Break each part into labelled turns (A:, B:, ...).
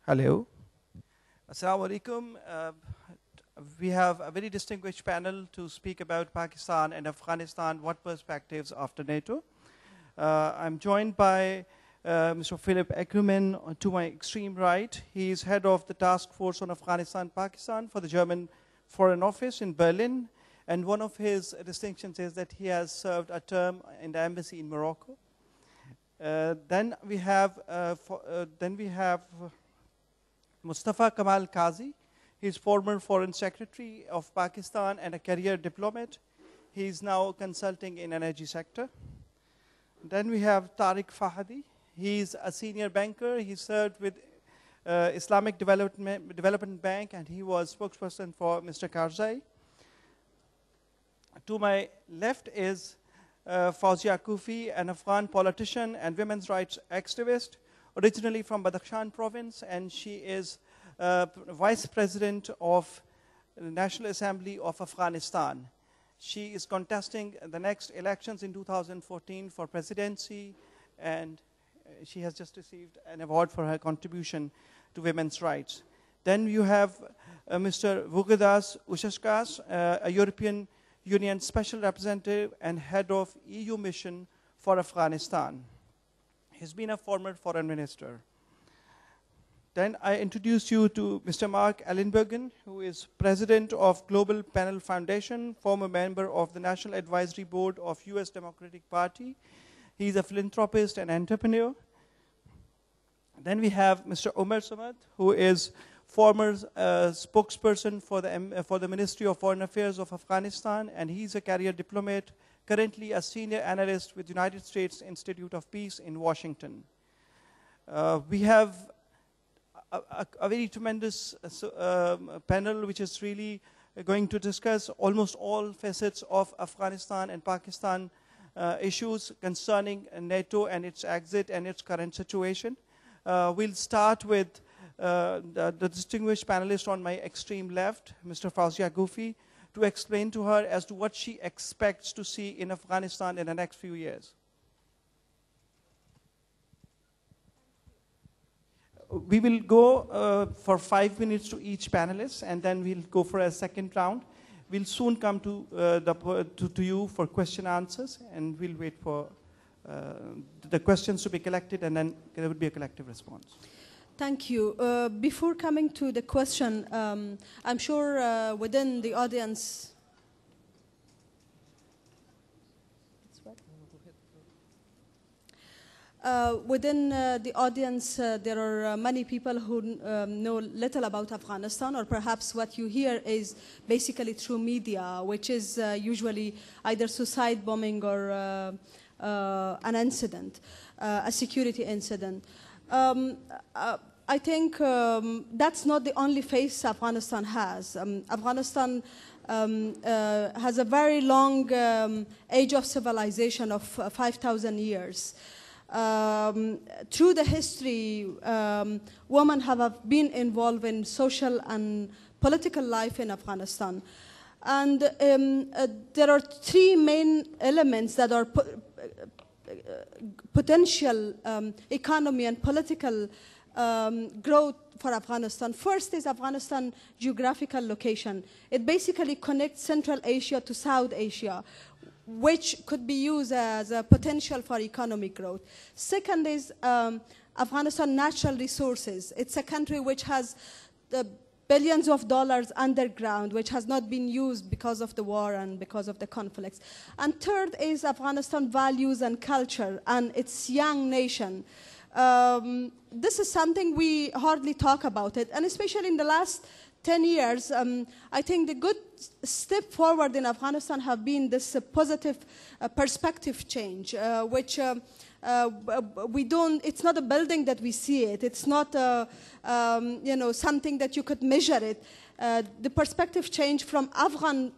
A: Hello. Assalamu alaikum. We have a very distinguished panel to speak about Pakistan and Afghanistan, what perspectives after NATO. I'm joined by Mr. Philipp ACKERMANN to my extreme right. He is head of the task force on Afghanistan, Pakistan for the German Foreign Office in Berlin. And one of his distinctions is that he has served a term in the embassy in Morocco. Then we have Mustapha Kazi. He's former Foreign Secretary of Pakistan and a career diplomat. He's now consulting in energy sector. Then we have Torek Farhadi. He's a senior banker. He served with Islamic Development Bank, and he was spokesperson for Mr. Kazi. To my left is Fouzia Koufi, an Afghan politician and women's rights activist, originally from Badakhshan province, and she is Vice President of the National Assembly of Afghanistan. She is contesting the next elections in 2014 for presidency, and she has just received an award for her contribution to women's rights. Then you have Mr. Vygaudas, a European Union Special Representative and head of EU mission for Afghanistan. He's been a former foreign minister. Then I introduce you to Mr. Marc Ellenbogen, who is president of Global Panel Foundation, former member of the National Advisory Board of US Democratic Party. He's a philanthropist and entrepreneur. Then we have Mr. Omar, who is former spokesperson for the Ministry of Foreign Affairs of Afghanistan, and he's a career diplomat, currently a senior analyst with United States Institute of Peace in Washington. We have a very tremendous panel which is really going to discuss almost all facets of Afghanistan and Pakistan issues concerning NATO and its exit and its current situation. We'll start with the distinguished panelist on my extreme left, Mr. Fouzia Koufi, to explain to her as to what she expects to see in Afghanistan in the next few years. We will go for 5 minutes to each panelist, and then we'll go for a second round. We'll soon come to you for question answers, and we'll wait for the questions to be collected, and then there will be a collective response.
B: Thank you. Before coming to the question, I'm sure within the audience, there are many people who know little about Afghanistan, or perhaps what you hear is basically through media, which is usually either suicide bombing or an incident, a security incident. I think that's not the only face Afghanistan has. Afghanistan has a very long age of civilization of 5,000 years. Through the history, women have been involved in social and political life in Afghanistan. And there are three main elements that are potential economy and political growth for Afghanistan. First is Afghanistan geographical location. It basically connects Central Asia to South Asia, which could be used as a potential for economic growth. Second is Afghanistan natural resources. It's a country which has billions of dollars underground, which has not been used because of the war and because of the conflicts. And third is Afghanistan values and culture and its young nation. This is something we hardly talk about it, and especially in the last 10 years, I think the good step forward in Afghanistan have been this positive perspective change, which it's not a building that we see it. It's not something that you could measure it. The perspective change from Afghan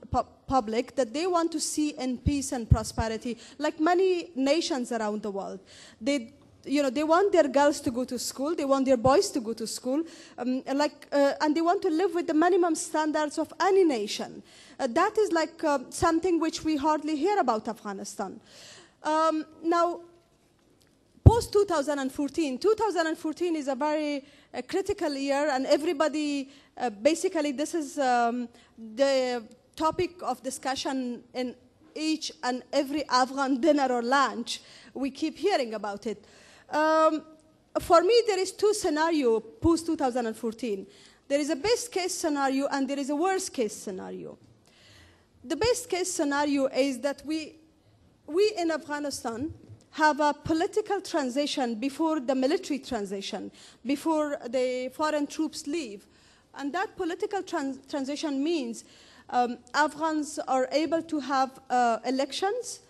B: public that they want to see in peace and prosperity, like many nations around the world. They want their girls to go to school, they want their boys to go to school, and they want to live with the minimum standards of any nation. That is like something which we hardly hear about Afghanistan. Now, Post-2014, 2014 is a very critical year, and everybody, basically this is the topic of discussion in each and every Afghan dinner or lunch. We keep hearing about it. For me, there is two scenarios post-2014. There is a best case scenario and there is a worst case scenario. The best case scenario is that we in Afghanistan have a political transition before the military transition, before the foreign troops leave. And that political transition means Afghans are able to have elections,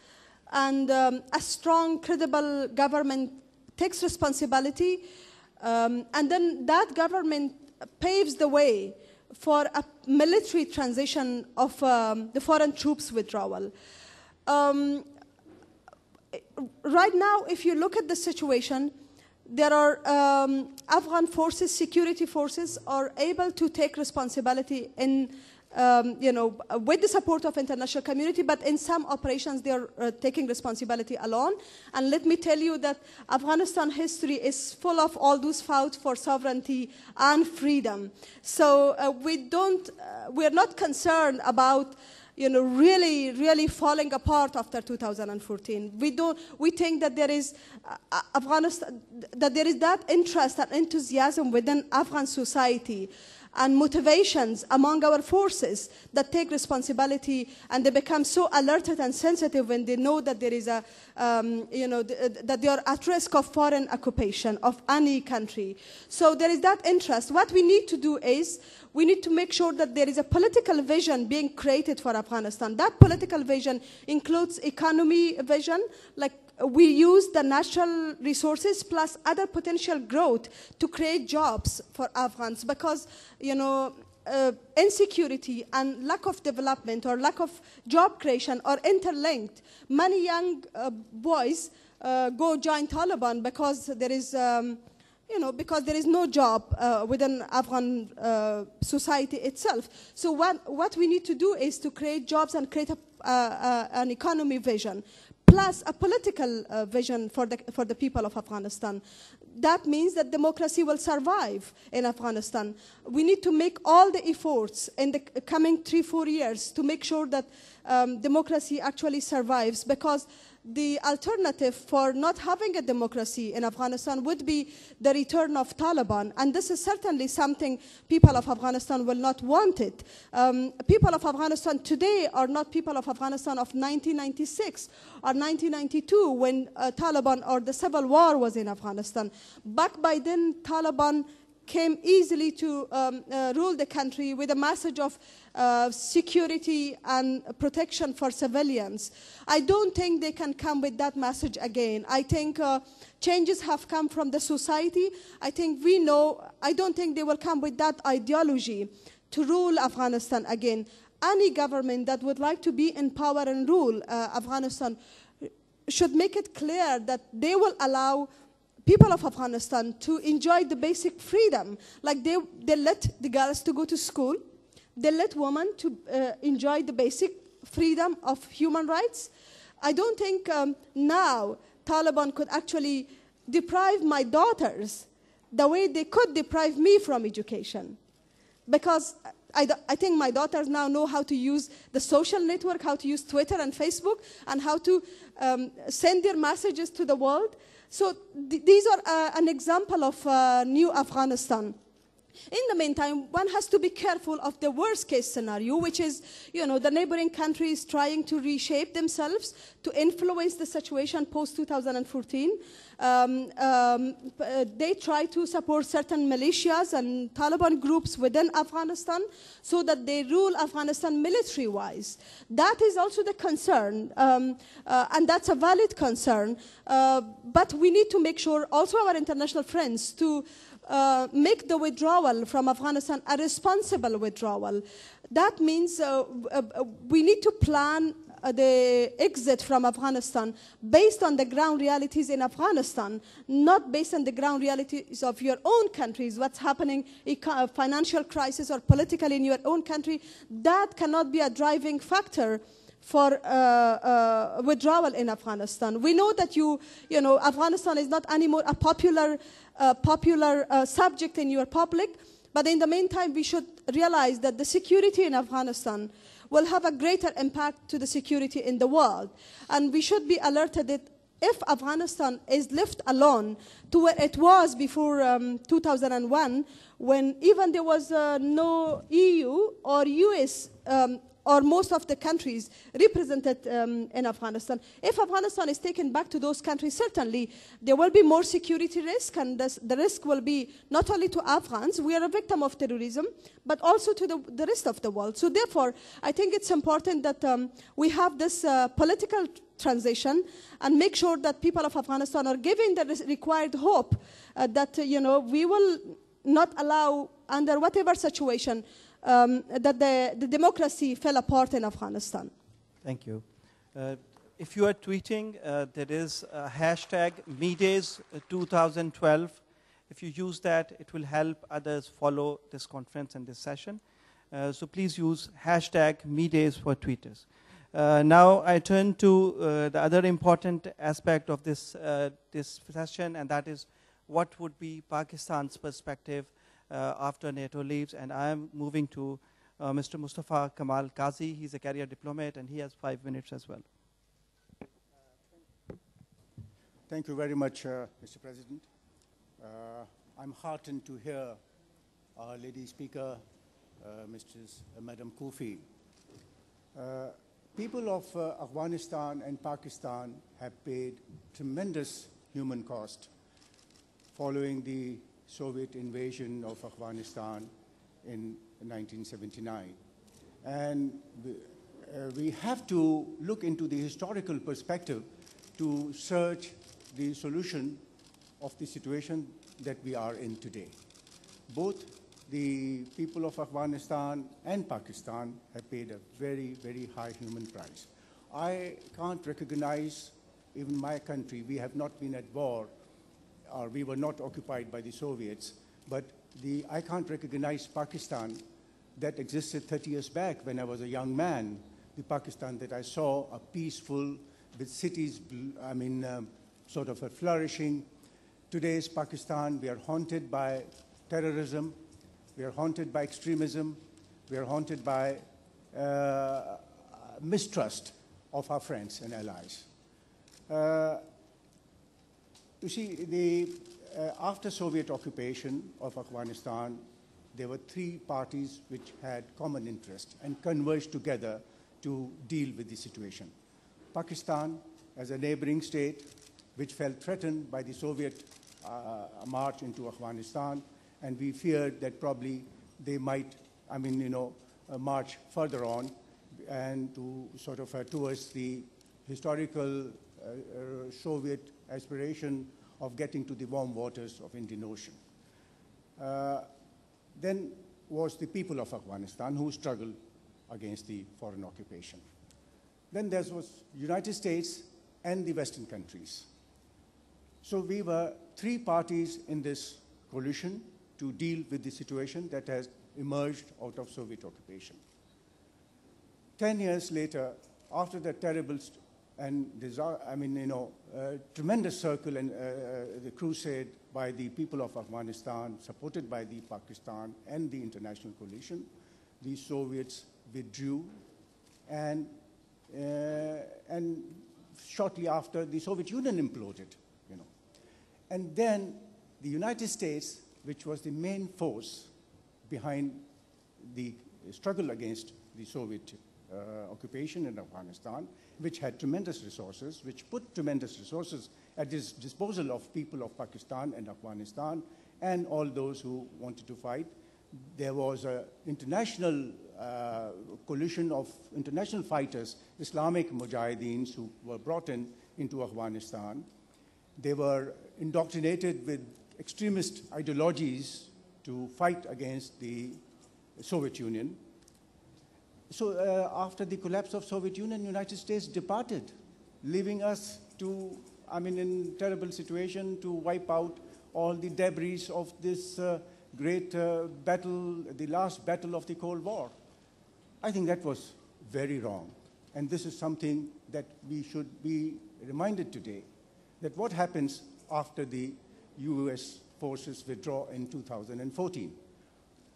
B: and a strong, credible government takes responsibility, and then that government paves the way for a military transition of the foreign troops withdrawal. Right now, if you look at the situation, there are Afghan forces, security forces, are able to take responsibility in, with the support of international community, but in some operations they are taking responsibility alone. And let me tell you that Afghanistan history is full of all those fights for sovereignty and freedom. So we're not concerned about really falling apart after 2014. We think that there is Afghanistan, that there is that interest and enthusiasm within Afghan society and motivations among our forces that take responsibility, and they become so alerted and sensitive when they know that there is a, that they are at risk of foreign occupation of any country. So there is that interest. What we need to do is we need to make sure that there is a political vision being created for Afghanistan. That political vision includes economy vision, like we use the natural resources plus other potential growth to create jobs for Afghans, because insecurity and lack of development or lack of job creation are interlinked. Many young boys go join Taliban because there is because there is no job within Afghan society itself. So what we need to do is to create jobs and create an economy vision, plus a political vision for the people of Afghanistan. That means that democracy will survive in Afghanistan. We need to make all the efforts in the coming 3-4 years to make sure that democracy actually survives, because the alternative for not having a democracy in Afghanistan would be the return of Taliban. And this is certainly something people of Afghanistan will not want it. People of Afghanistan today are not people of Afghanistan of 1996 or 1992 when Taliban or the civil war was in Afghanistan. Back by then, Taliban came easily to rule the country with a message of security and protection for civilians. I don't think they can come with that message again. I think changes have come from the society. I don't think they will come with that ideology to rule Afghanistan again. Any government that would like to be in power and rule Afghanistan should make it clear that they will allow people of Afghanistan to enjoy the basic freedom. Like they let the girls to go to school, they let women to enjoy the basic freedom of human rights. I don't think now Taliban could actually deprive my daughters the way they could deprive me from education. Because I think my daughters now know how to use the social network, how to use Twitter and Facebook, and how to send their messages to the world. So these are an example of new Afghanistan. In the meantime, one has to be careful of the worst case scenario, which is, the neighboring countries trying to reshape themselves to influence the situation post-2014. They try to support certain militias and Taliban groups within Afghanistan so that they rule Afghanistan military-wise. That is also the concern, and that's a valid concern. But we need to make sure, also our international friends, to make the withdrawal from Afghanistan a responsible withdrawal. That means we need to plan the exit from Afghanistan based on the ground realities in Afghanistan, not based on the ground realities of your own countries, what's happening, financial crisis or politically in your own country. That cannot be a driving factor for withdrawal in Afghanistan. We know that Afghanistan is not anymore a popular subject in your public, but in the meantime, we should realize that the security in Afghanistan will have a greater impact to the security in the world. And we should be alerted that if Afghanistan is left alone to where it was before 2001, when even there was no EU or US or most of the countries represented in Afghanistan. If Afghanistan is taken back to those countries, certainly there will be more security risk, and the risk will be not only to Afghans, we are a victim of terrorism, but also to the rest of the world. So therefore, I think it's important that we have this political transition and make sure that people of Afghanistan are given the required hope that we will not allow, under whatever situation, that the democracy fell apart in Afghanistan.
A: Thank you. If you are tweeting, there is a hashtag MEDays 2012. If you use that, it will help others follow this conference and this session. So please use hashtag MEDays for tweeters. Now I turn to the other important aspect of this session, and that is what would be Pakistan's perspective after NATO leaves. And I am moving to Mr. Mustapha Kamal Kazi. He's a career diplomat, and he has 5 minutes as well.
C: Thank you very much, Mr. President. I'm heartened to hear our lady speaker, Madam Koufi. People of Afghanistan and Pakistan have paid tremendous human cost following the Soviet invasion of Afghanistan in 1979. And we have to look into the historical perspective to search the solution of the situation that we are in today. Both the people of Afghanistan and Pakistan have paid a very, very high human price. I can't recognize, even my country, we have not been at war, or we were not occupied by the Soviets, but I can't recognize Pakistan that existed 30 years back when I was a young man. The Pakistan that I saw, a peaceful, with cities, sort of a flourishing. Today's Pakistan, we are haunted by terrorism, we are haunted by extremism, we are haunted by mistrust of our friends and allies. You see, after Soviet occupation of Afghanistan, there were 3 parties which had common interest and converged together to deal with the situation. Pakistan, as a neighboring state, which felt threatened by the Soviet march into Afghanistan, and we feared that probably they might, march further on and to sort of towards the historical Soviet aspiration of getting to the warm waters of Indian Ocean. Then was the people of Afghanistan who struggled against the foreign occupation. Then there was United States and the Western countries. So we were 3 parties in this coalition to deal with the situation that has emerged out of Soviet occupation. 10 years later, after the terrible and tremendous circle and the crusade by the people of Afghanistan, supported by the Pakistan and the international coalition, the Soviets withdrew, and shortly after, the Soviet Union imploded. And then the United States, which was the main force behind the struggle against the Soviet occupation in Afghanistan, which had tremendous resources, which put tremendous resources at the disposal of people of Pakistan and Afghanistan and all those who wanted to fight. There was an international coalition of international fighters, Islamic Mujahideens, who were brought into Afghanistan. They were indoctrinated with extremist ideologies to fight against the Soviet Union. So after the collapse of Soviet Union, the United States departed, leaving us to, in terrible situation to wipe out all the debris of this great battle, the last battle of the Cold War. I think that was very wrong. And this is something that we should be reminded today, that what happens after the US forces withdraw in 2014?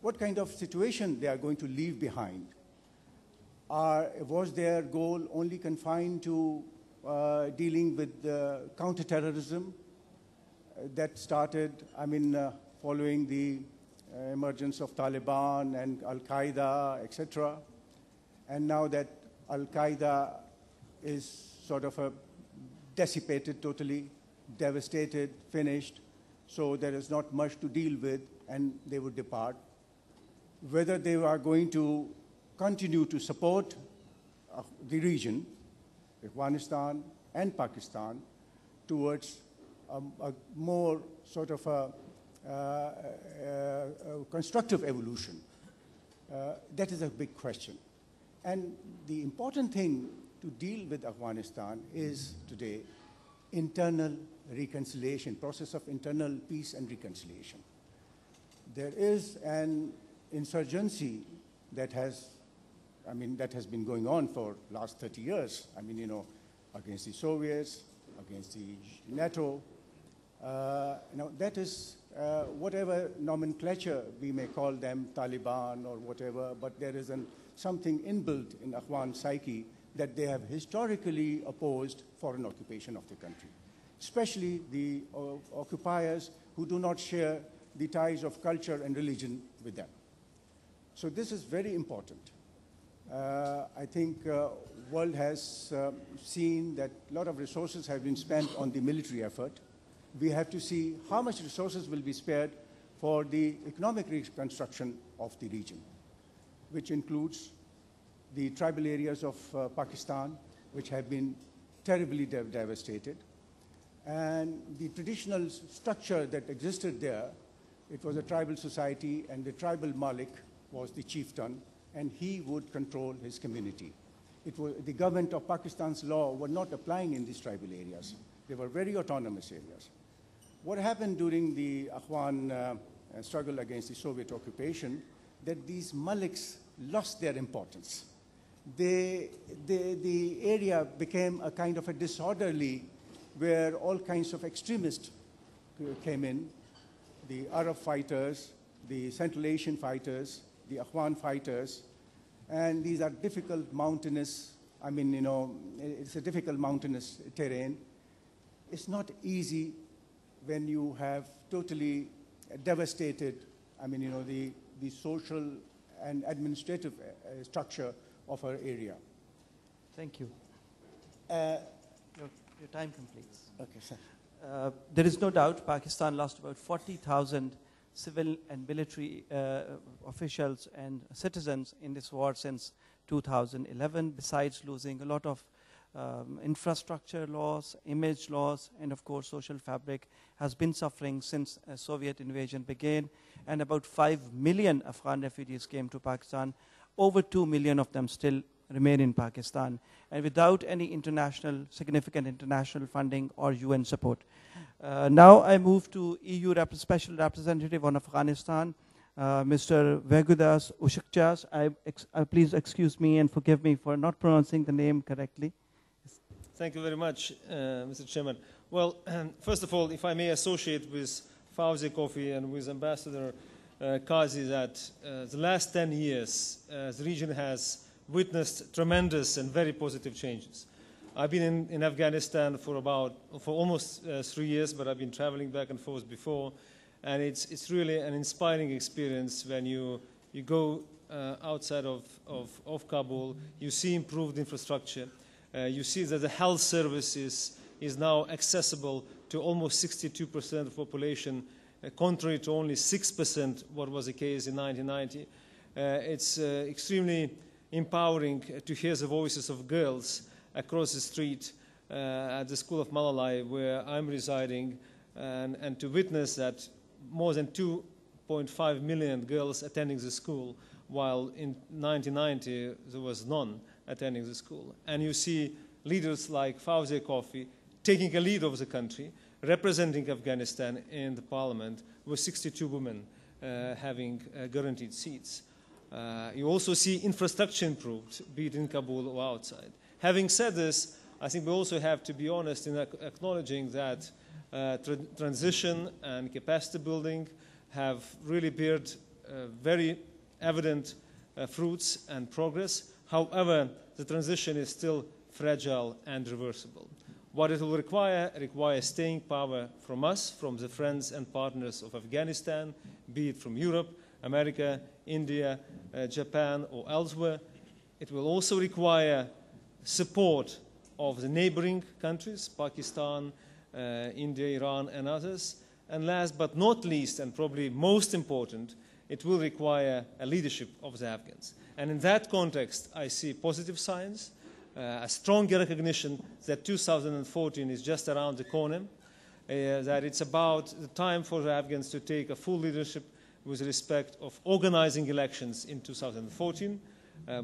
C: What kind of situation they are going to leave behind? Was their goal only confined to dealing with counterterrorism that started, following the emergence of Taliban and Al-Qaeda, etc.? And now that Al-Qaeda is sort of dissipated totally, devastated, finished, so there is not much to deal with, and they would depart. Whether they are going to continue to support the region, Afghanistan and Pakistan, towards a more sort of a constructive evolution, that is a big question. And the important thing to deal with Afghanistan is today internal reconciliation, process of internal peace and reconciliation. There is an insurgency that has been going on for last 30 years. Against the Soviets, against the NATO. That is whatever nomenclature we may call them, Taliban or whatever, but there is something inbuilt in Afghan psyche that they have historically opposed foreign occupation of the country, especially the occupiers who do not share the ties of culture and religion with them. So this is very important. I think world has seen that a lot of resources have been spent on the military effort. We have to see how much resources will be spared for the economic reconstruction of the region, which includes the tribal areas of Pakistan, which have been terribly devastated. And the traditional structure that existed there, it was a tribal society, and the tribal Malik was the chieftain, and he would control his community. The government of Pakistan's law were not applying in these tribal areas. They were very autonomous areas. What happened during the Afghan struggle against the Soviet occupation, that these Maliks lost their importance. The area became a kind of a disorderly, where all kinds of extremists came in, the Arab fighters, the Central Asian fighters, the Afghan fighters, and these are difficult mountainous, it's a difficult mountainous terrain. It's not easy when you have totally devastated, the social and administrative structure of our area.
A: Thank you. Your time completes.
C: Okay, sir.
A: There is no doubt Pakistan lost about 40,000 civil and military officials and citizens in this war since 2011, besides losing a lot of infrastructure loss, image loss, and of course social fabric has been suffering since Soviet invasion began, and about 5 million Afghan refugees came to Pakistan. Over 2 million of them still remain in Pakistan, and without any significant international funding or UN support. Now I move to EU Special Representative on Afghanistan, Mr. Vygaudas Ushakjas. Please excuse me and forgive me for not pronouncing the name correctly.
D: Thank you very much, Mr. Chairman. Well, first of all, if I may associate with Fouzia Koufi and with Ambassador Kazi, that the last 10 years, the region has witnessed tremendous and very positive changes. I've been in Afghanistan for almost 3 years, but I've been traveling back and forth before, and it's really an inspiring experience when you go outside of Kabul. You see improved infrastructure. You see that the health services is now accessible to almost 62% of the population, contrary to only 6% what was the case in 1990. It's extremely empowering to hear the voices of girls across the street at the school of Malalai, where I'm residing, and to witness that more than 2.5 million girls attending the school, while in 1990 there was none attending the school. And you see leaders like Fouzia Koufi taking a lead of the country, representing Afghanistan in the parliament, with 62 women having guaranteed seats. You also see infrastructure improved, be it in Kabul or outside. Having said this, I think we also have to be honest in acknowledging that transition and capacity building have really bared very evident fruits and progress. However, the transition is still fragile and reversible. What it will require staying power from us, from the friends and partners of Afghanistan, be it from Europe, America, India, Japan, or elsewhere. It will also require support of the neighboring countries, Pakistan, India, Iran, and others. And last but not least, and probably most important, it will require a leadership of the Afghans. And in that context, I see positive signs, a stronger recognition that 2014 is just around the corner, that it's about the time for the Afghans to take a full leadership with respect of organizing elections in 2014,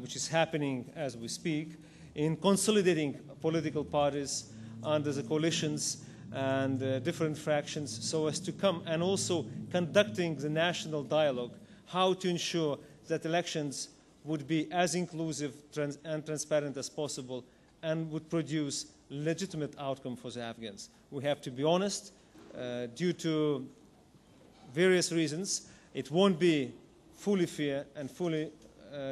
D: which is happening as we speak, in consolidating political parties under the coalitions and different fractions so as to come, and also conducting the national dialogue, how to ensure that elections would be as inclusive and transparent as possible and would produce legitimate outcome for the Afghans. We have to be honest, due to various reasons, it won't be fully fair and fully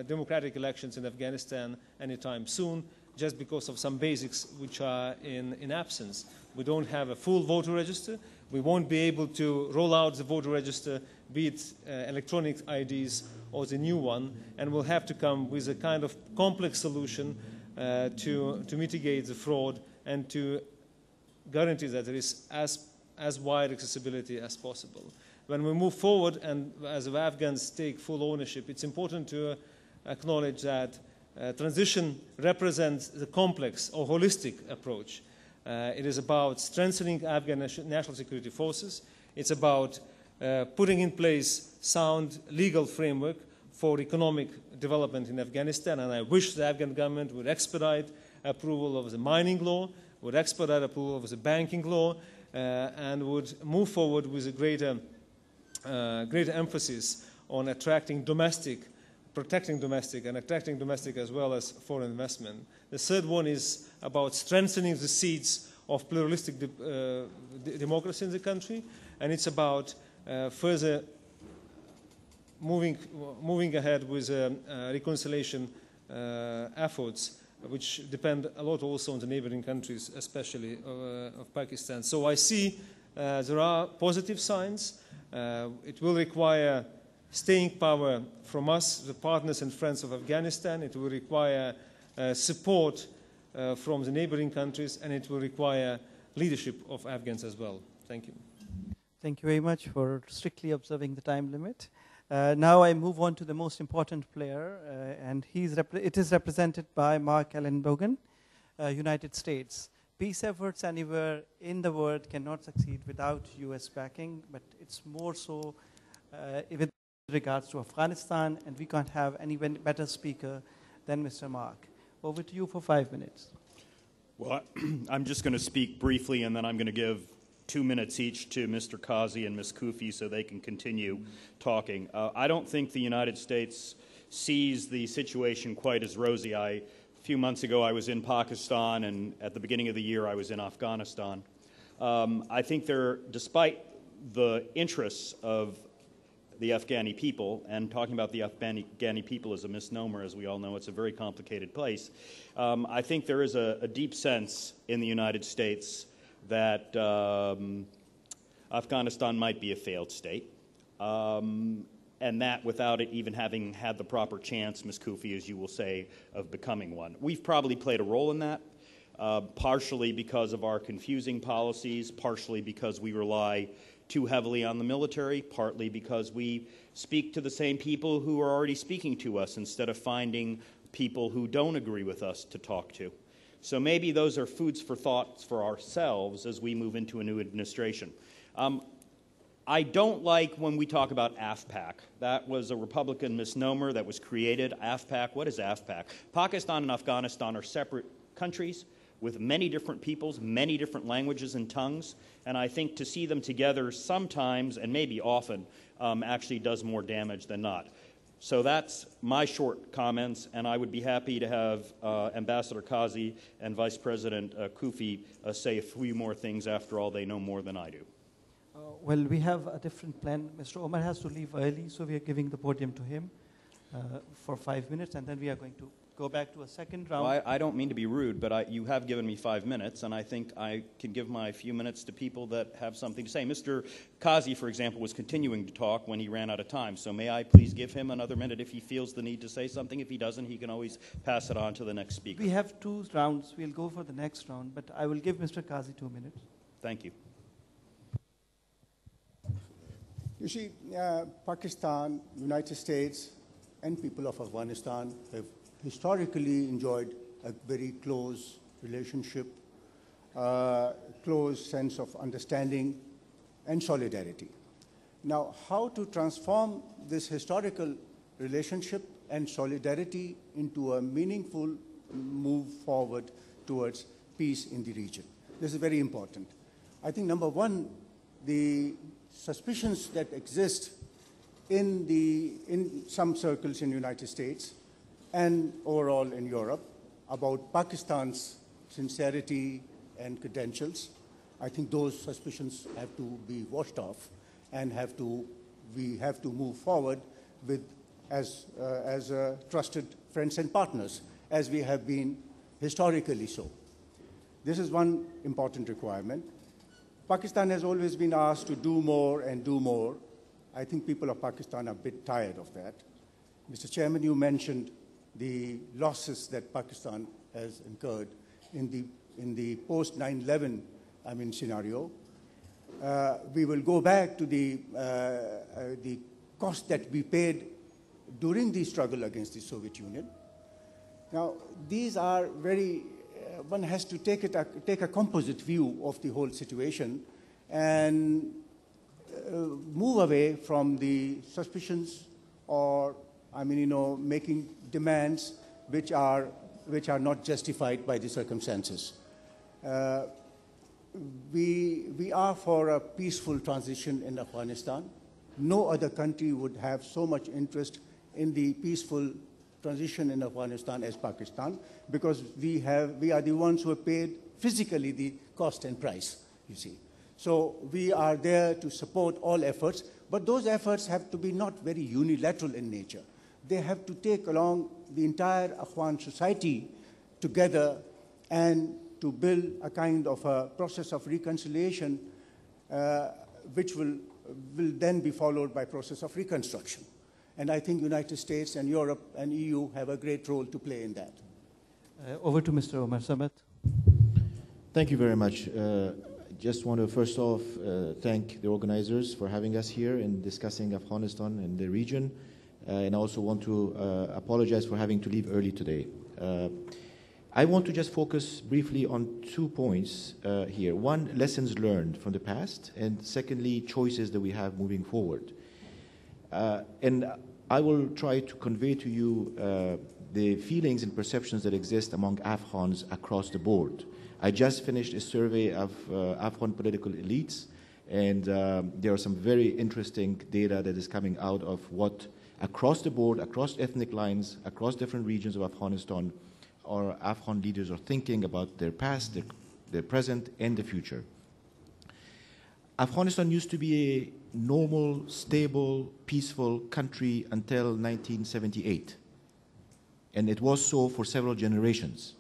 D: democratic elections in Afghanistan anytime soon, just because of some basics which are in absence. We don't have a full voter register. We won't be able to roll out the voter register, be it electronic IDs or the new one, and we'll have to come with a kind of complex solution to mitigate the fraud and to guarantee that there is as wide accessibility as possible. When we move forward and as the Afghans take full ownership, it's important to acknowledge that transition represents the complex or holistic approach. It is about strengthening Afghan national security forces. It's about putting in place sound legal framework for economic development in Afghanistan, and I wish the Afghan government would expedite approval of the mining law, would expedite approval of the banking law, and would move forward with a greater emphasis on attracting domestic, protecting domestic, and attracting domestic as well as foreign investment. The third one is about strengthening the seeds of pluralistic democracy in the country, and it's about further moving ahead with reconciliation efforts, which depend a lot also on the neighboring countries, especially of Pakistan. So I see there are positive signs. It will require staying power from us, the partners and friends of Afghanistan. It will require support from the neighboring countries, and it will require leadership of Afghans as well. Thank you.
A: Thank you very much for strictly observing the time limit. Now I move on to the most important player, and it is represented by Marc Ellenbogen, United States. Peace efforts anywhere in the world cannot succeed without US backing, but it's more so with regards to Afghanistan, and we can't have any better speaker than Mr. Marc. Over to you for 5 minutes.
E: Well, I'm just going to speak briefly, and then I'm going to give 2 minutes each to Mr. Kazi and Ms. Koufi so they can continue talking. I don't think the United States sees the situation quite as rosy. A few months ago I was in Pakistan, and at the beginning of the year I was in Afghanistan. I think despite the interests of the Afghani people, and talking about the Afghani people is a misnomer, as we all know, it's a very complicated place. I think there is a deep sense in the United States that Afghanistan might be a failed state, and that without it even having had the proper chance, Ms. Koufi, as you will say, of becoming one. We've probably played a role in that, partially because of our confusing policies, partially because we rely too heavily on the military, partly because we speak to the same people who are already speaking to us instead of finding people who don't agree with us to talk to. So maybe those are foods for thought for ourselves as we move into a new administration. I don't like when we talk about AFPAC. That was a Republican misnomer that was created. AFPAC, what is AFPAC? Pakistan and Afghanistan are separate countries with many different peoples, many different languages and tongues, and I think to see them together sometimes, and maybe often, actually does more damage than not. So that's my short comments, and I would be happy to have Ambassador Kazi and Vice President Koufi say a few more things. After all, they know more than I do.
A: Well, we have a different plan. Mr. Omar has to leave early, so we are giving the podium to him for 5 minutes, and then we are going to go back to a second round.
E: Well, I don't mean to be rude, but you have given me 5 minutes, and I think I can give my few minutes to people that have something to say. Mr. Kazi, for example, was continuing to talk when he ran out of time, so may I please give him another minute if he feels the need to say something? If he doesn't, he can always pass it on to the next speaker.
A: We have 2 rounds. We'll go for the next round, but I will give Mr. Kazi 2 minutes.
E: Thank you.
C: You see, Pakistan, United States, and people of Afghanistan have historically enjoyed a very close relationship, close sense of understanding and solidarity. Now, how to transform this historical relationship and solidarity into a meaningful move forward towards peace in the region? This is very important. I think, number one, the suspicions that exist in some circles in the United States and overall in Europe about Pakistan's sincerity and credentials, I think those suspicions have to be washed off and we have to move forward with as trusted friends and partners, as we have been historically so. This is one important requirement. Pakistan has always been asked to do more and do more. I think people of Pakistan are a bit tired of that. Mr. Chairman, you mentioned the losses that Pakistan has incurred in the post 9/11 scenario. We will go back to the cost that we paid during the struggle against the Soviet Union. Now, these are very. One has to take a composite view of the whole situation and move away from the suspicions or, making demands which are not justified by the circumstances. We are for a peaceful transition in Afghanistan. No other country would have so much interest in the peaceful transition in Afghanistan as Pakistan, because we are the ones who have paid physically the cost and price, you see. So we are there to support all efforts, but those efforts have to be not very unilateral in nature. They have to take along the entire Afghan society together and to build a kind of a process of reconciliation which will then be followed by process of reconstruction. And I think United States and Europe and EU have a great role to play in that.
A: Over to Mr. Omar Samad.
F: Thank you very much. Just want to first off thank the organizers for having us here and discussing Afghanistan and the region. And I also want to apologize for having to leave early today. I want to just focus briefly on 2 points here. One, lessons learned from the past, and secondly, choices that we have moving forward. And I will try to convey to you the feelings and perceptions that exist among Afghans across the board. I just finished a survey of Afghan political elites, and there are some very interesting data that is coming out of what across the board, across ethnic lines, across different regions of Afghanistan, our Afghan leaders are thinking about their past, their present, and the future. Afghanistan used to be a normal, stable, peaceful country until 1978. And it was so for several generations.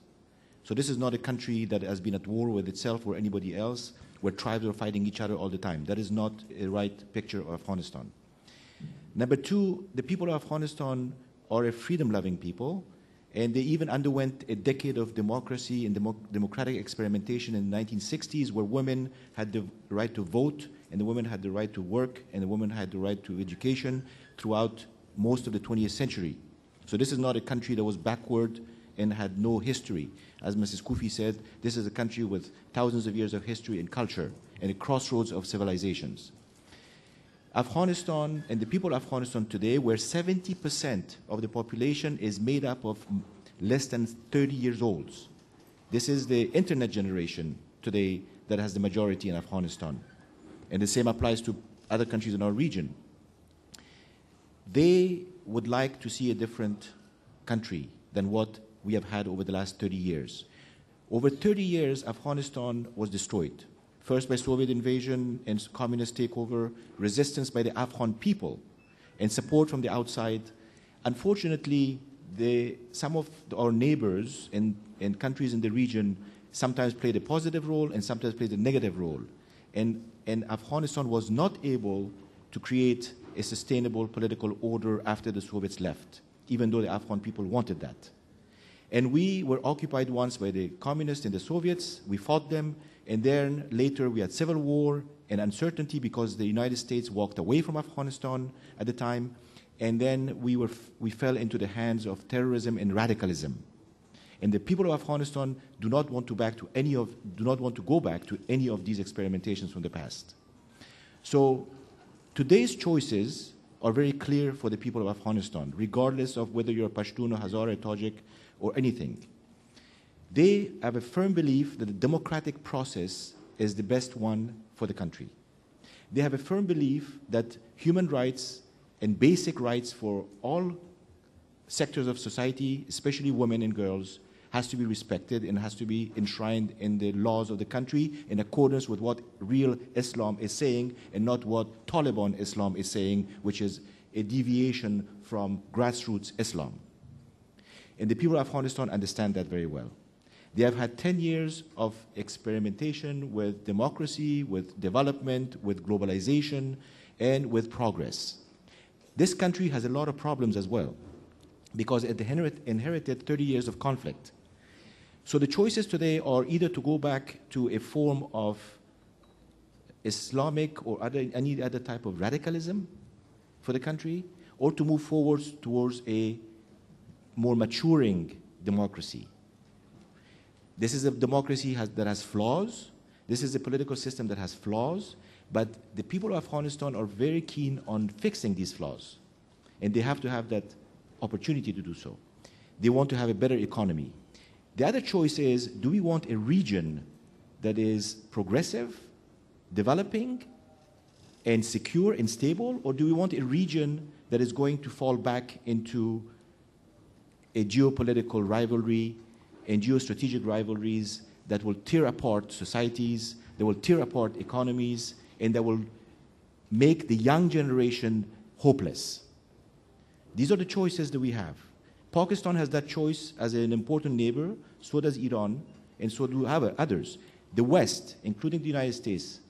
F: So this is not a country that has been at war with itself or anybody else, where tribes are fighting each other all the time. That is not a right picture of Afghanistan. Number two, the people of Afghanistan are a freedom-loving people, and they even underwent a decade of democracy and democratic experimentation in the 1960s, where women had the right to vote, and the women had the right to work, and the women had the right to education throughout most of the 20th century. So this is not a country that was backward and had no history. As Mrs. Koufi said, this is a country with thousands of years of history and culture, and a crossroads of civilizations. Afghanistan and the people of Afghanistan today, where 70% of the population is made up of less than 30 years old. This is the internet generation today that has the majority in Afghanistan. And the same applies to other countries in our region. They would like to see a different country than what we have had over the last 30 years. Over 30 years, Afghanistan was destroyed. First by Soviet invasion and communist takeover, resistance by the Afghan people, and support from the outside. Unfortunately, some of our neighbors and countries in the region sometimes played a positive role and sometimes played a negative role. And Afghanistan was not able to create a sustainable political order after the Soviets left, even though the Afghan people wanted that. And we were occupied once by the communists and the Soviets. We fought them, and then later we had civil war and uncertainty because the United States walked away from Afghanistan at the time. And then we fell into the hands of terrorism and radicalism. And the people of Afghanistan do not want to go back to any of these experimentations from the past. So today's choices are very clear for the people of Afghanistan, regardless of whether you're Pashtun or Hazara, Tajik, or anything. They have a firm belief that the democratic process is the best one for the country. They have a firm belief that human rights and basic rights for all sectors of society, especially women and girls, has to be respected and has to be enshrined in the laws of the country in accordance with what real Islam is saying and not what Taliban Islam is saying, which is a deviation from grassroots Islam. And the people of Afghanistan understand that very well. They have had 10 years of experimentation with democracy, with development, with globalization, and with progress. This country has a lot of problems as well, because it inherited 30 years of conflict. So the choices today are either to go back to a form of Islamic or any other type of radicalism for the country, or to move forward towards a more maturing democracy. This is a democracy that has flaws. This is a political system that has flaws, but the people of Afghanistan are very keen on fixing these flaws, and they have to have that opportunity to do so. They want to have a better economy. The other choice is, do we want a region that is progressive, developing, and secure and stable, or do we want a region that is going to fall back into a geopolitical rivalry and geostrategic rivalries that will tear apart societies, that will tear apart economies, and that will make the young generation hopeless? These are the choices that we have. Pakistan has that choice as an important neighbor, so does Iran, and so do others. The West, including the United States,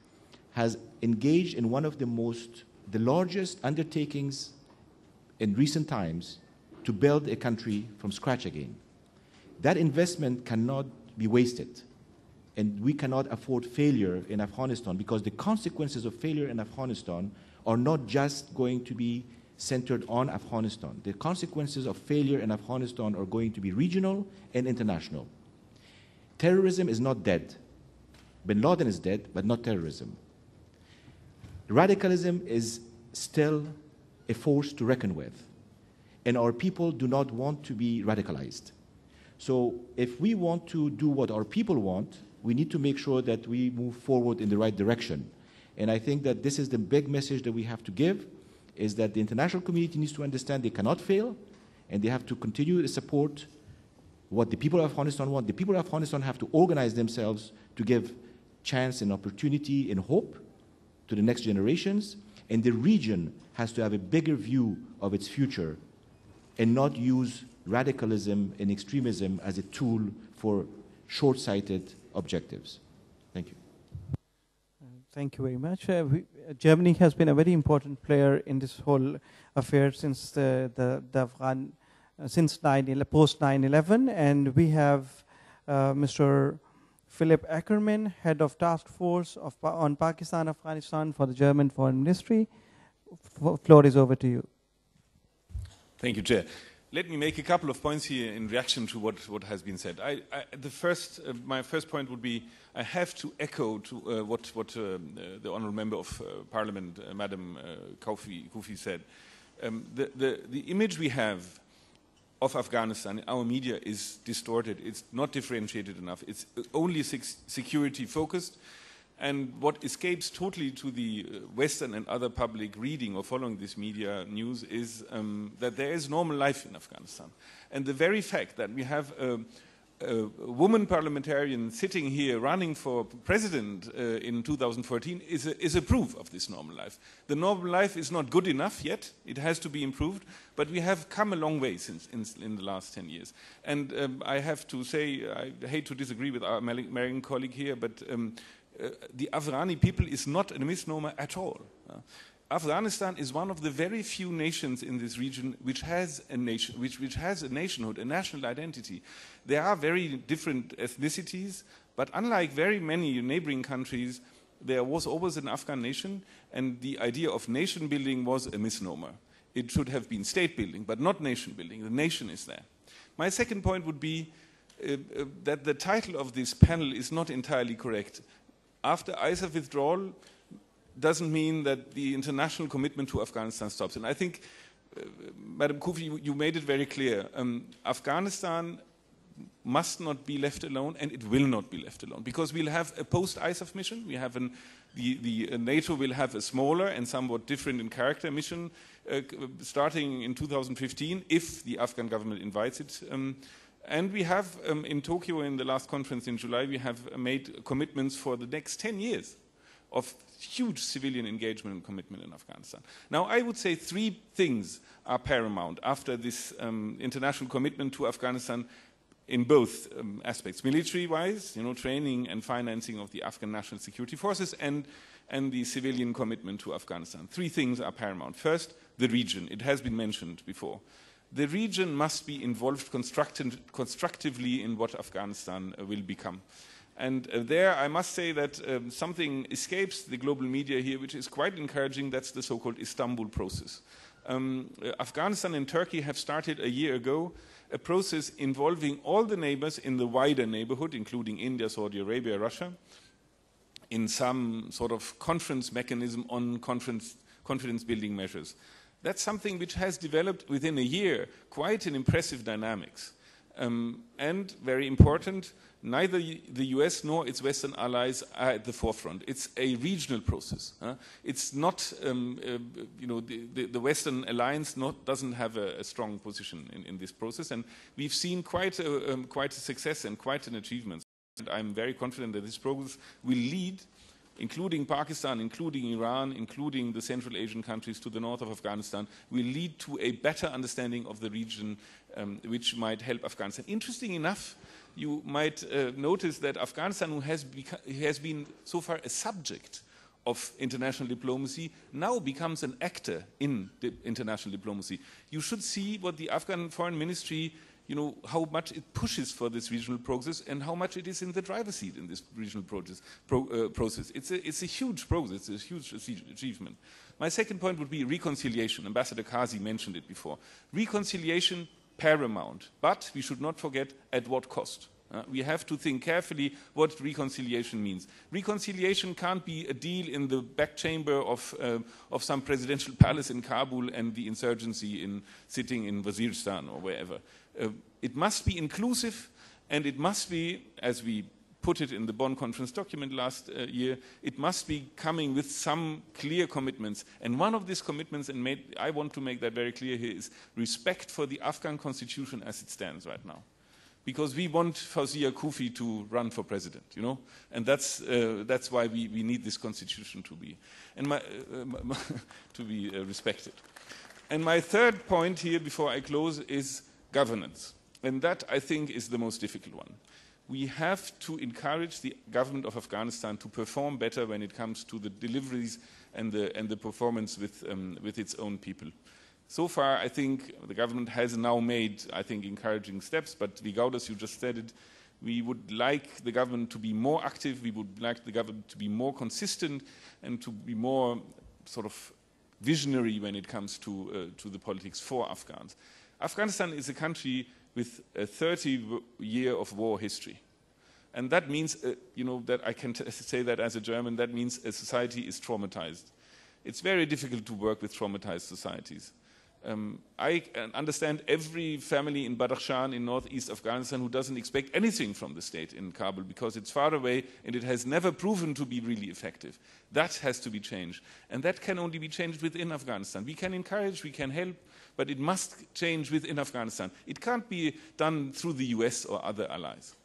F: has engaged in one of the largest undertakings in recent times to build a country from scratch again. That investment cannot be wasted, and we cannot afford failure in Afghanistan, because the consequences of failure in Afghanistan are not just going to be centered on Afghanistan. The consequences of failure in Afghanistan are going to be regional and international. Terrorism is not dead. Bin Laden is dead, but not terrorism. Radicalism is still a force to reckon with, and our people do not want to be radicalized. So if we want to do what our people want, we need to make sure that we move forward in the right direction. And I think that this is the big message that we have to give, is that the international community needs to understand they cannot fail, and they have to continue to support what the people of Afghanistan want. The people of Afghanistan have to organize themselves to give chance and opportunity and hope to the next generations, and the region has to have a bigger view of its future and not use radicalism and extremism as a tool for short-sighted objectives. Thank you.
A: Thank you very much. Germany has been a very important player in this whole affair since since post 9/11, and we have Mr. Philipp ACKERMANN, head of task force on Pakistan, Afghanistan for the German Foreign Ministry. Floor is over to you.
G: Thank you, Chair. Let me make a couple of points here in reaction to what has been said. My first point would be, I have to echo to what the Honourable Member of Parliament, Madam Koufi said. The image we have of Afghanistan in our media is distorted. It's not differentiated enough. It's only security focused. And what escapes totally to the Western and other public reading or following this media news is that there is normal life in Afghanistan. And the very fact that we have a woman parliamentarian sitting here running for president in 2014 is a proof of this normal life. The normal life is not good enough yet. It has to be improved. But we have come a long way since in the last 10 years. And I have to say, I hate to disagree with our American colleague here, but the Afghani people is not a misnomer at all. Afghanistan is one of the very few nations in this region which has a nation, which has a nationhood, a national identity. There are very different ethnicities, but unlike very many neighboring countries, there was always an Afghan nation, and the idea of nation building was a misnomer. It should have been state building, but not nation building. The nation is there. My second point would be that the title of this panel is not entirely correct. After ISAF withdrawal doesn't mean that the international commitment to Afghanistan stops. And I think, Madam Koufi, you made it very clear. Afghanistan must not be left alone, and it will not be left alone, because we'll have a post-ISAF mission. We have NATO will have a smaller and somewhat different in character mission starting in 2015, if the Afghan government invites it. And we have, in Tokyo in the last conference in July, we have made commitments for the next 10 years of huge civilian engagement and commitment in Afghanistan. Now, I would say three things are paramount after this international commitment to Afghanistan in both aspects, military-wise, training and financing of the Afghan National Security Forces, and the civilian commitment to Afghanistan. Three things are paramount. First, the region. It has been mentioned before. The region must be involved constructively in what Afghanistan will become. And there I must say that something escapes the global media here, which is quite encouraging. That's the so-called Istanbul process. Afghanistan and Turkey have started a year ago a process involving all the neighbors in the wider neighborhood, including India, Saudi Arabia, Russia, in some sort of conference mechanism on confidence-building measures. That's something which has developed within a year, quite an impressive dynamics. And very important, neither the US nor its Western allies are at the forefront. It's a regional process. It's not, the Western alliance doesn't have a strong position in this process, and we've seen quite a success and quite an achievement. And I'm very confident that this progress will lead, including Pakistan, including Iran, including the Central Asian countries to the north of Afghanistan, will lead to a better understanding of the region, which might help Afghanistan. Interesting enough, you might notice that Afghanistan, who has been so far a subject of international diplomacy, now becomes an actor in the international diplomacy. You should see what the Afghan Foreign Ministry, how much it pushes for this regional process and how much it is in the driver's seat in this regional process. It's a huge progress, it's a huge achievement. My second point would be reconciliation. Ambassador Kazi mentioned it before. Reconciliation, paramount, but we should not forget at what cost. We have to think carefully what reconciliation means. Reconciliation can't be a deal in the back chamber of some presidential palace in Kabul and the insurgency sitting in Waziristan or wherever. It must be inclusive, and it must be, as we put it in the Bonn Conference document last year, it must be coming with some clear commitments. And one of these commitments, and I want to make that very clear here, is respect for the Afghan constitution as it stands right now. Because we want Fouzia Koufi to run for president, and that's why we need this constitution to be respected. And my third point here, before I close, is governance, and that I think is the most difficult one. We have to encourage the government of Afghanistan to perform better when it comes to the deliveries and the performance with its own people. So far, I think the government has now made, encouraging steps, but Vygaudas, you just said it, we would like the government to be more active, we would like the government to be more consistent and to be more sort of visionary when it comes to the politics for Afghans. Afghanistan is a country with a 30-year of war history. And that means, that I can say that as a German, that means a society is traumatized. It's very difficult to work with traumatized societies. I understand every family in Badakhshan in northeast Afghanistan who doesn't expect anything from the state in Kabul because it's far away and it has never proven to be really effective. That has to be changed. And that can only be changed within Afghanistan. We can encourage, we can help, but it must change within Afghanistan. It can't be done through the US or other allies.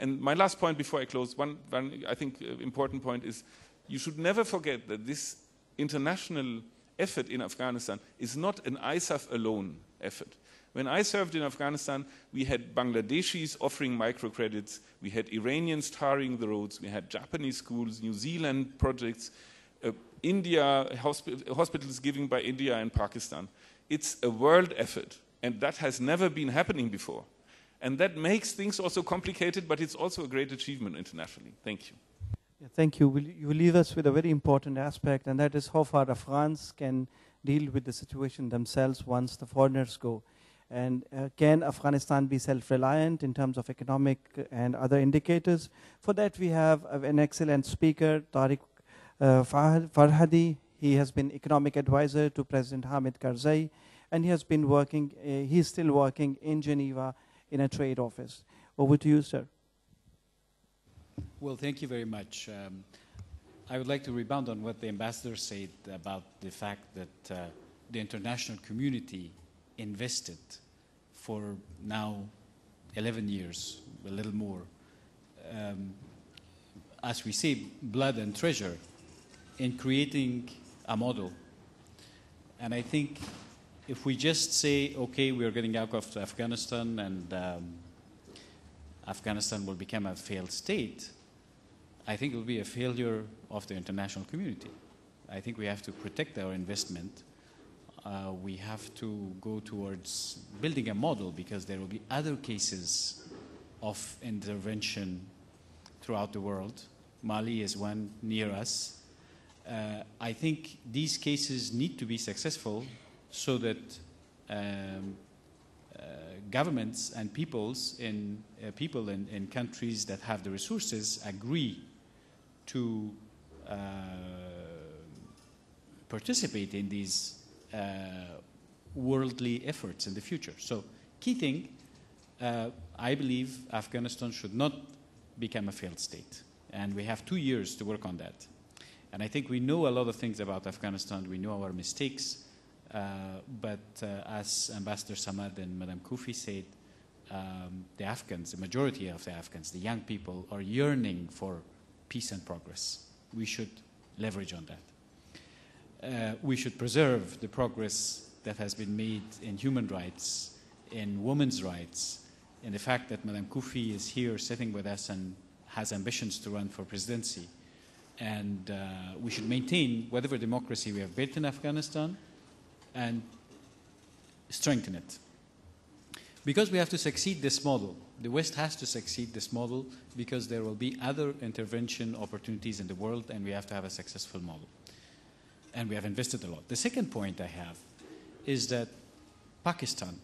G: And my last point before I close, one I think important point is you should never forget that this international effort in Afghanistan is not an ISAF alone effort. When I served in Afghanistan, we had Bangladeshis offering microcredits, we had Iranians tarring the roads, we had Japanese schools, New Zealand projects, India, hospitals given by India and Pakistan. It's a world effort, and that has never been happening before. And that makes things also complicated, but it's also a great achievement internationally. Thank you.
A: Yeah, thank you. You leave us with a very important aspect, and that is how far Afghans can deal with the situation themselves once the foreigners go. And can Afghanistan be self-reliant in terms of economic and other indicators? For that, we have an excellent speaker, Torek Farhadi. He has been economic advisor to President Hamid Karzai, and he has been working, he's still working in Geneva in a trade office. Over to you, sir.
H: Well, thank you very much. I would like to rebound on what the ambassador said about the fact that the international community invested for now 11 years, a little more, as we say, blood and treasure in creating a model. And I think if we just say, okay, we are getting out of Afghanistan and Afghanistan will become a failed state, I think it will be a failure of the international community. I think we have to protect our investment. We have to go towards building a model because there will be other cases of intervention throughout the world. Mali is one near us. I think these cases need to be successful so that governments and people in countries that have the resources agree to participate in these worldly efforts in the future. So, key thing, I believe Afghanistan should not become a failed state. And we have 2 years to work on that. And I think we know a lot of things about Afghanistan. We know our mistakes. But as Ambassador Samad and Madam Koufi said, the Afghans, the majority of the Afghans, the young people, are yearning for peace and progress. We should leverage on that. We should preserve the progress that has been made in human rights, in women's rights, in the fact that Madam Koufi is here sitting with us and has ambitions to run for presidency. And we should maintain whatever democracy we have built in Afghanistan and strengthen it. Because we have to succeed this model. The West has to succeed this model because there will be other intervention opportunities in the world and we have to have a successful model. And we have invested a lot. The second point I have is that Pakistan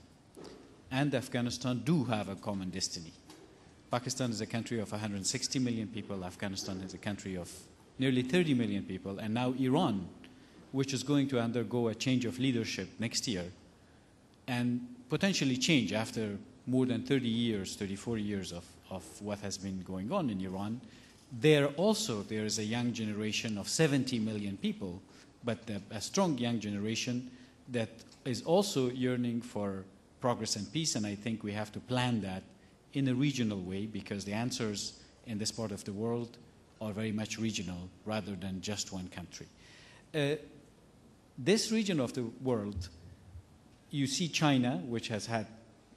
H: and Afghanistan do have a common destiny. Pakistan is a country of 160 million people. Afghanistan is a country of nearly 30 million people. And now Iran, which is going to undergo a change of leadership next year and potentially change after more than 30 years, 34 years of what has been going on in Iran. There is a young generation of 70 million people, but a strong young generation that is also yearning for progress and peace, and I think we have to plan that in a regional way because the answers in this part of the world are very much regional rather than just one country. This region of the world, you see China, which has had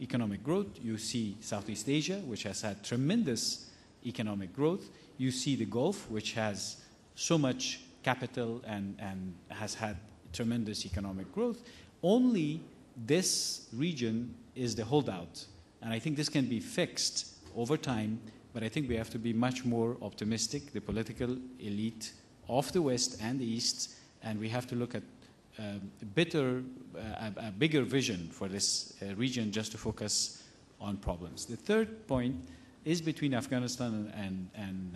H: economic growth. You see Southeast Asia, which has had tremendous economic growth. You see the Gulf, which has so much capital and has had tremendous economic growth. Only this region is the holdout. And I think this can be fixed over time, but I think we have to be much more optimistic, the political elite of the West and the East, and we have to look at a bigger vision for this region just to focus on problems. The third point is between Afghanistan and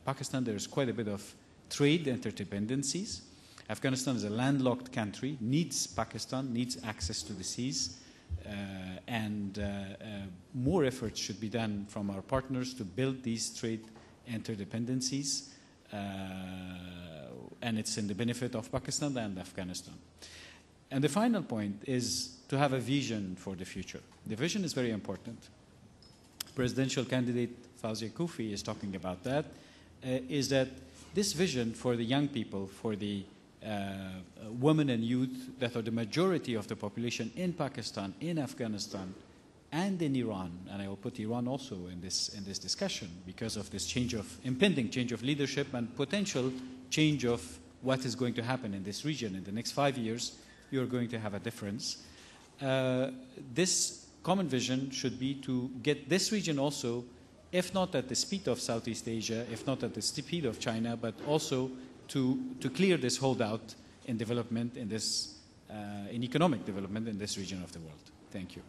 H: Pakistan. There's quite a bit of trade interdependencies. Afghanistan is a landlocked country, needs Pakistan, needs access to the seas, and more efforts should be done from our partners to build these trade interdependencies, and it's in the benefit of Pakistan and Afghanistan. And the final point is to have a vision for the future. The vision is very important. Presidential candidate Fouzia Koufi is talking about that, is that this vision for the young people, for the women and youth that are the majority of the population in Pakistan, in Afghanistan, and in Iran, and I will put Iran also in this discussion because of this impending change of leadership and potential change of what is going to happen in this region. In the next 5 years, you're going to have a difference. This common vision should be to get this region also, if not at the speed of Southeast Asia, if not at the speed of China, but also to clear this holdout in development in this in economic development in this region of the world. Thank you.